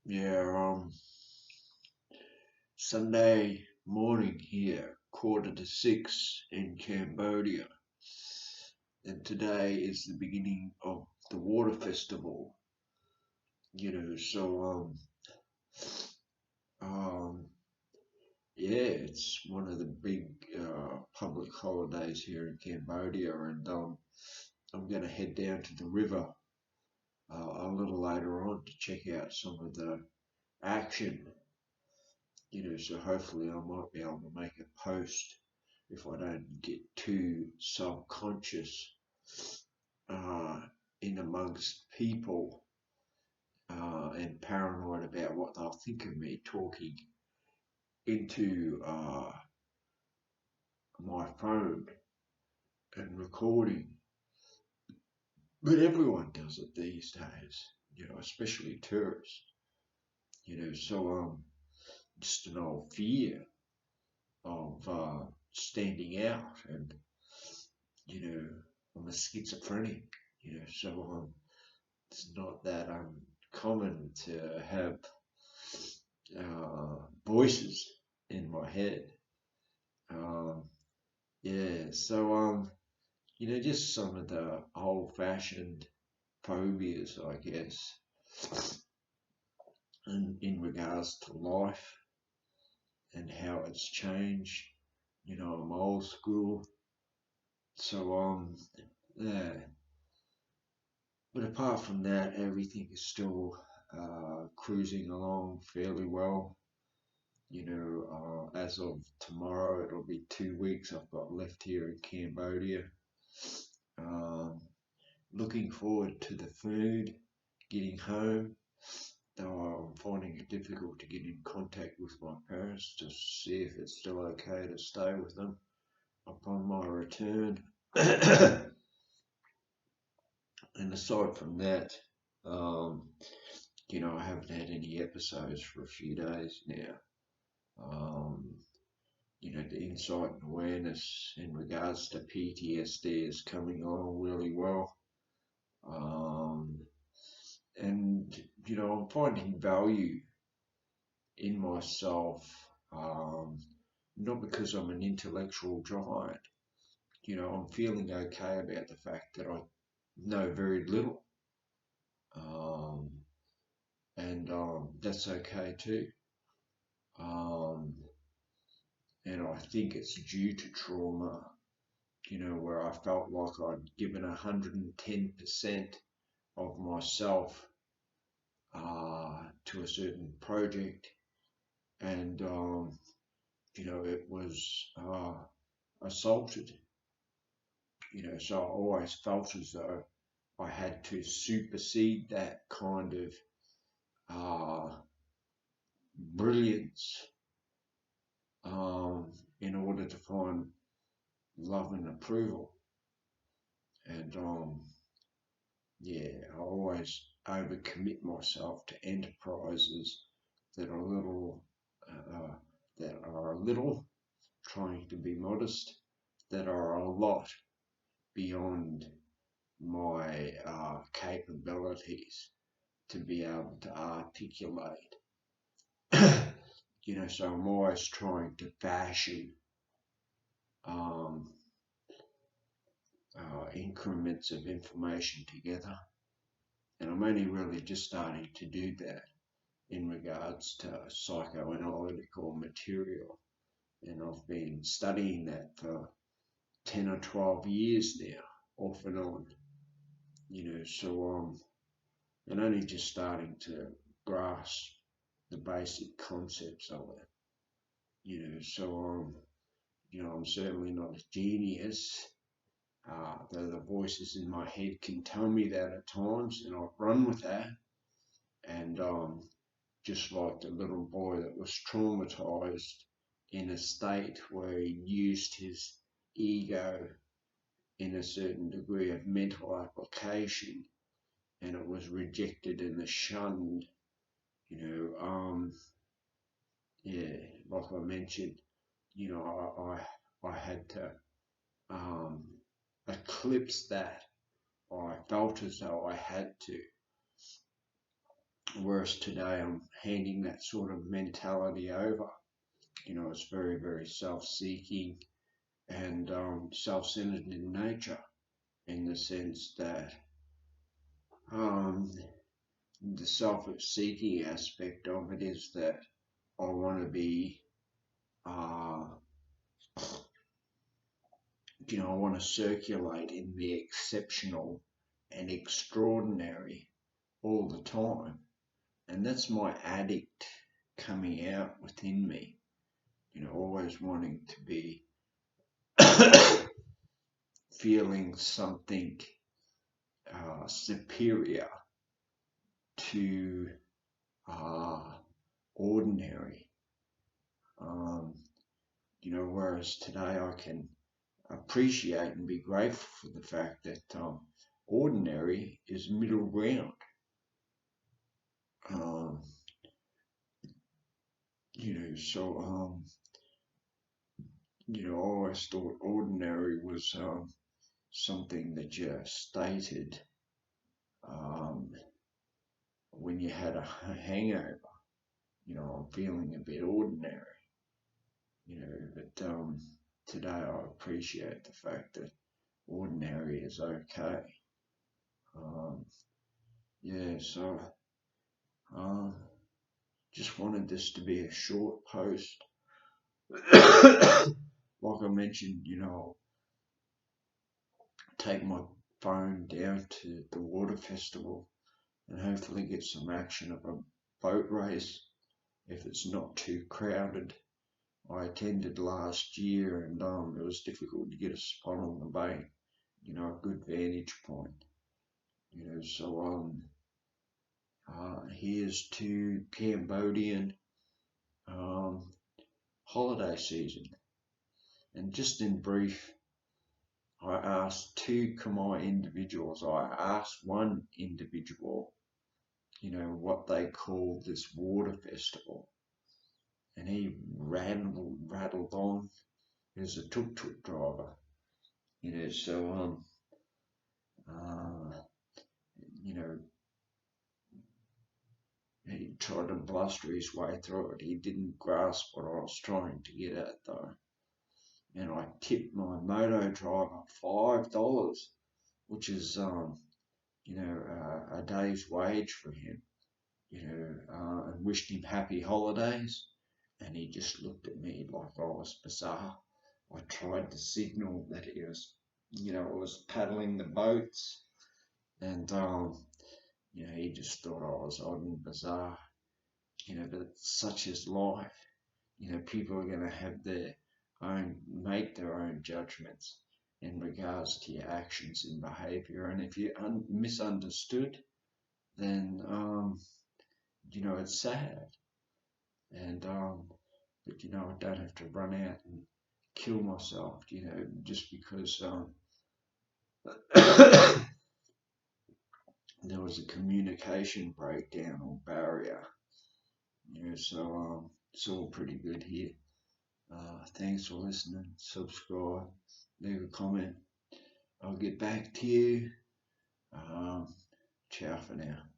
Yeah, Sunday morning here, 5:45 in Cambodia, and today is the beginning of the water festival. So yeah, it's one of the big public holidays here in Cambodia, and I'm gonna head down to the river a little later on to check out some of the action. So hopefully I might be able to make a post if I don't get too subconscious uh, in amongst people and paranoid about what they'll think of me talking into my phone and recording. But everyone does it these days, especially tourists. So just an old fear of standing out, and you know, I'm a schizophrenic, so it's not that uncommon to have voices in my head. Um, yeah, so just some of the old-fashioned phobias, I guess, in regards to life and how it's changed. I'm old school, so yeah. But apart from that, everything is still cruising along fairly well. As of tomorrow, it'll be 2 weeks I've got left here in Cambodia. Um, Looking forward to the food, getting home, though I'm finding it difficult to get in contact with my parents to see if it's still okay to stay with them upon my return. And aside from that, um, I haven't had any episodes for a few days now. Um, the insight and awareness in regards to PTSD is coming along really well. Um, and, I'm finding value in myself, not because I'm an intellectual giant. I'm feeling okay about the fact that I know very little. Um, and that's okay too. Um, and I think it's due to trauma, where I felt like I'd given 110% of myself to a certain project, and it was assaulted. So I always felt as though I had to supersede that kind of uh, brilliance in order to find love and approval. And yeah, I always overcommit myself to enterprises that are little, uh, that are a little, trying to be modest, that are a lot beyond my capabilities to be able to articulate. So I'm always trying to fashion um, increments of information together. And I'm only really just starting to do that in regards to psychoanalytical material. And I've been studying that for 10 or 12 years now, off and on, so and only just starting to grasp the basic concepts of it, so I'm certainly not a genius, though the voices in my head can tell me that at times, and I've run with that. And just like the little boy that was traumatized in a state where he used his ego in a certain degree of mental application, and it was rejected and shunned. You know, um, yeah, like I mentioned, I had to um, eclipse that. I felt as though I had to whereas today I'm handing that sort of mentality over. It's very, very self-seeking and self-centered in nature, in the sense that the self-seeking aspect of it is that I want to be, I want to circulate in the exceptional and extraordinary all the time. And that's my addict coming out within me, always wanting to be feeling something superior to ordinary. Whereas today I can appreciate and be grateful for the fact that ordinary is middle ground. I always thought ordinary was something that you stated when you had a hangover. I'm feeling a bit ordinary. But today I appreciate the fact that ordinary is okay. So just wanted this to be a short post. Like I mentioned, I'll take my phone down to the water festival and hopefully get some action of a boat race if it's not too crowded. I attended last year and it was difficult to get a spot on the bank, a good vantage point. So here's to Cambodian holiday season. And just in brief, I asked two Khmer individuals. I asked one individual, what they call this water festival. And he rattled on. He was a tuk-tuk driver. So he tried to bluster his way through it. He didn't grasp what I was trying to get at, though. And I tipped my moto driver $5, which is, a day's wage for him, and wished him happy holidays. And he just looked at me like I was bizarre. I tried to signal that it was, I was paddling the boats, and he just thought I was odd and bizarre. But such is life. People are going to have make their own judgments in regards to your actions and behavior. And if you're misunderstood, then it's sad. And but I don't have to run out and kill myself, just because there was a communication breakdown or barrier. So it's all pretty good here. Thanks for listening. Subscribe, leave a comment. I'll get back to you. Ciao for now.